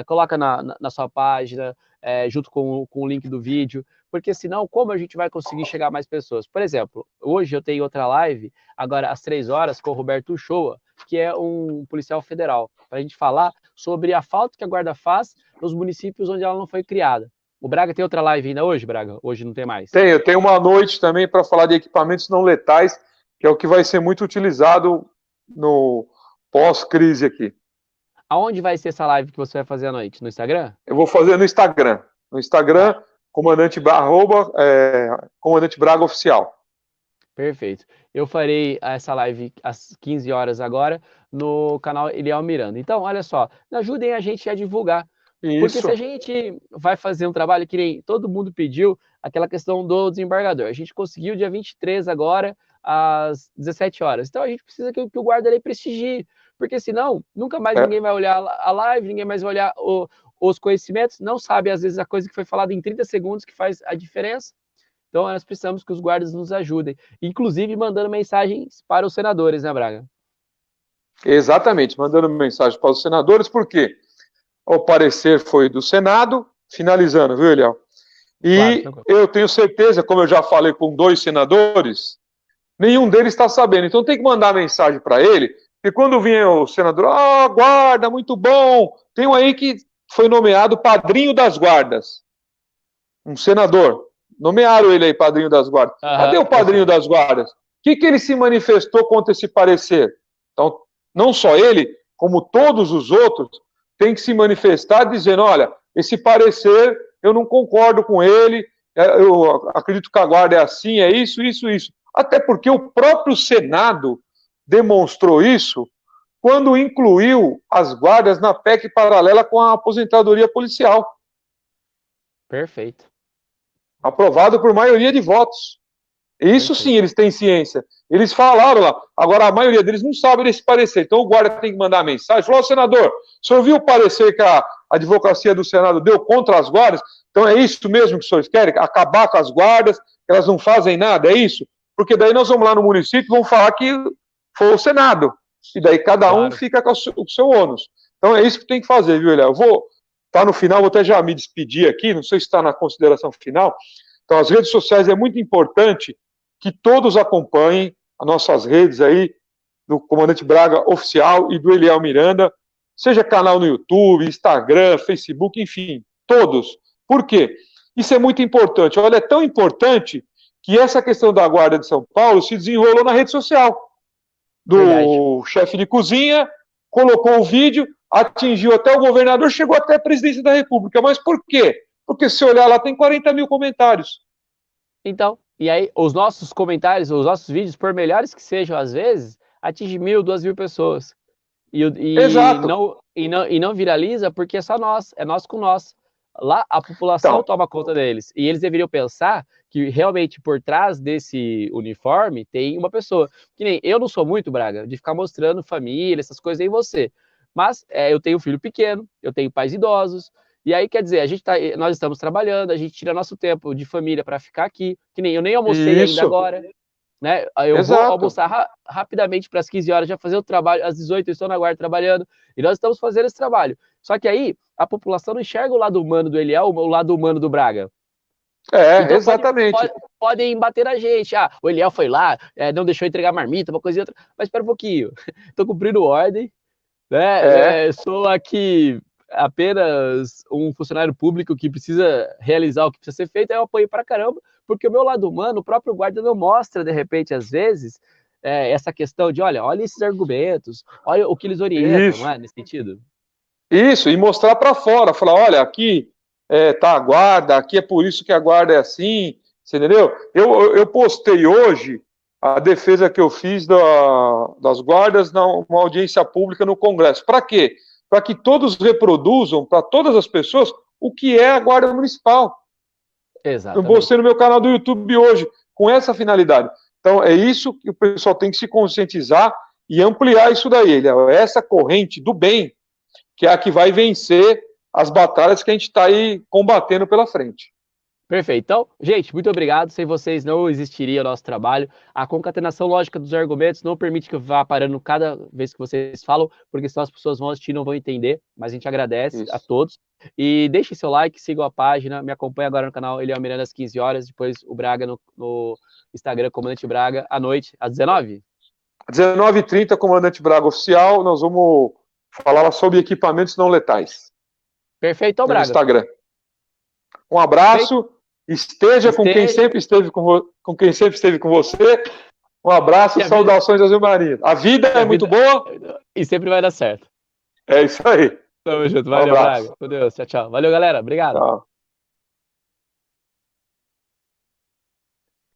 coloca na sua página, junto com o link do vídeo, porque senão, como a gente vai conseguir chegar a mais pessoas? Por exemplo, hoje eu tenho outra live, agora às 3 horas, com o Roberto Uchoa, que é um policial federal, para a gente falar sobre a falta que a guarda faz nos municípios onde ela não foi criada. O Braga tem outra live ainda hoje, Braga? Hoje não tem mais? Tenho uma noite também para falar de equipamentos não letais, que é o que vai ser muito utilizado no pós-crise aqui. Aonde vai ser essa live que você vai fazer à noite? No Instagram? Eu vou fazer no Instagram. No Instagram, comandante Braga Oficial. Perfeito. Eu farei essa live às 15 horas agora no canal Eliel Miranda. Então, olha só, ajudem a gente a divulgar. Porque se a gente vai fazer um trabalho que nem todo mundo pediu, aquela questão do desembargador, a gente conseguiu dia 23 agora, às 17 horas. Então a gente precisa que o guarda-lei prestigie, porque senão nunca mais ninguém vai olhar a live, ninguém mais vai olhar os conhecimentos, não sabe às vezes a coisa que foi falada em 30 segundos que faz a diferença. Então nós precisamos que os guardas nos ajudem, inclusive mandando mensagens para os senadores, né, Braga? Exatamente, mandando mensagem para os senadores, porque o parecer foi do Senado, finalizando, viu, Eliel? E claro, eu tenho certeza, como eu já falei com 2 senadores, nenhum deles está sabendo. Então tem que mandar mensagem para ele, porque quando vinha o senador, guarda, muito bom. Tem um aí que foi nomeado padrinho das guardas. Um senador. Nomearam ele aí padrinho das guardas. Cadê o padrinho das guardas? O que ele se manifestou contra esse parecer? Então, não só ele, como todos os outros, tem que se manifestar dizendo, olha, esse parecer eu não concordo com ele, eu acredito que a guarda é assim, é isso, isso, isso. Até porque o próprio Senado demonstrou isso quando incluiu as guardas na PEC paralela com a aposentadoria policial. Perfeito. Aprovado por maioria de votos. Isso Perfeito. Sim, eles têm ciência. Eles falaram lá. Agora, a maioria deles não sabe desse parecer. Então, o guarda tem que mandar mensagem. Falou, senador, o senhor viu o parecer que a advocacia do Senado deu contra as guardas? Então, é isso mesmo que os senhores querem? Acabar com as guardas, elas não fazem nada, é isso? Porque daí nós vamos lá no município e vamos falar que foi o Senado. E daí cada um fica com o seu ônus. Então, é isso que tem que fazer, viu, Eliel? Eu vou no final, vou até já me despedir aqui, não sei se está na consideração final. Então, as redes sociais é muito importante que todos acompanhem as nossas redes aí, do Comandante Braga Oficial e do Eliel Miranda, seja canal no YouTube, Instagram, Facebook, enfim, todos. Por quê? Isso é muito importante. Olha, é tão importante que essa questão da Guarda de São Paulo se desenrolou na rede social. Do chefe de cozinha, colocou o vídeo, atingiu até o governador, chegou até a presidência da República. Mas por quê? Porque se olhar lá, tem 40 mil comentários. Então, e aí os nossos comentários, os nossos vídeos, por melhores que sejam às vezes, atingem 1.000, 2.000 pessoas. Exato. Não viraliza porque é só nós, é nós com nós. Lá a população toma conta deles. E eles deveriam pensar que realmente por trás desse uniforme tem uma pessoa. Que nem eu não sou muito, Braga, de ficar mostrando família, essas coisas em você. Mas eu tenho um filho pequeno, eu tenho pais idosos. E aí, quer dizer, nós estamos trabalhando, a gente tira nosso tempo de família para ficar aqui. Que nem eu nem almocei ainda agora. Né? Eu vou almoçar rapidamente para as 15 horas, já fazer o trabalho, às 18 eu estou na guarda trabalhando, e nós estamos fazendo esse trabalho. Só que aí, a população não enxerga o lado humano do Eliel, o lado humano do Braga. Então, exatamente. Podem bater na gente. O Eliel foi lá, não deixou entregar marmita, uma coisa e outra. Mas espera um pouquinho, estou cumprindo ordem, né? Sou aqui apenas um funcionário público que precisa realizar o que precisa ser feito, aí eu apoio pra caramba, porque o meu lado humano, o próprio guarda não mostra, de repente, às vezes, essa questão de, olha esses argumentos, olha o que eles orientam, não é? Nesse sentido. Isso, e mostrar para fora, falar, olha, aqui tá a guarda, aqui é por isso que a guarda é assim, você entendeu? Eu postei hoje a defesa que eu fiz das guardas numa audiência pública no Congresso. Para quê? Para que todos reproduzam, para todas as pessoas, o que é a Guarda Municipal. Exatamente. Eu postei no meu canal do YouTube hoje, com essa finalidade. Então, é isso que o pessoal tem que se conscientizar e ampliar isso daí. Essa corrente do bem, que é a que vai vencer as batalhas que a gente está aí combatendo pela frente. Perfeito. Então, gente, muito obrigado. Sem vocês não existiria o nosso trabalho. A concatenação lógica dos argumentos não permite que eu vá parando cada vez que vocês falam, porque senão as pessoas vão assistir e não vão entender. Mas a gente agradece a todos. E deixem seu like, sigam a página, me acompanhem agora no canal Eliel Miranda às 15 horas, depois o Braga no Instagram, Comandante Braga, à noite, às 19? Às 19h30, Comandante Braga Oficial, nós vamos falar sobre equipamentos não letais. Perfeito, no Braga. Instagram. Um abraço. Esteja com quem sempre esteve com quem sempre esteve com você. Um abraço, saudações Azul Marinho. A vida é muito boa. E sempre vai dar certo. É isso aí. Tamo junto. Valeu, Braga. Com Deus. Tchau, tchau. Valeu, galera. Obrigado. Tchau.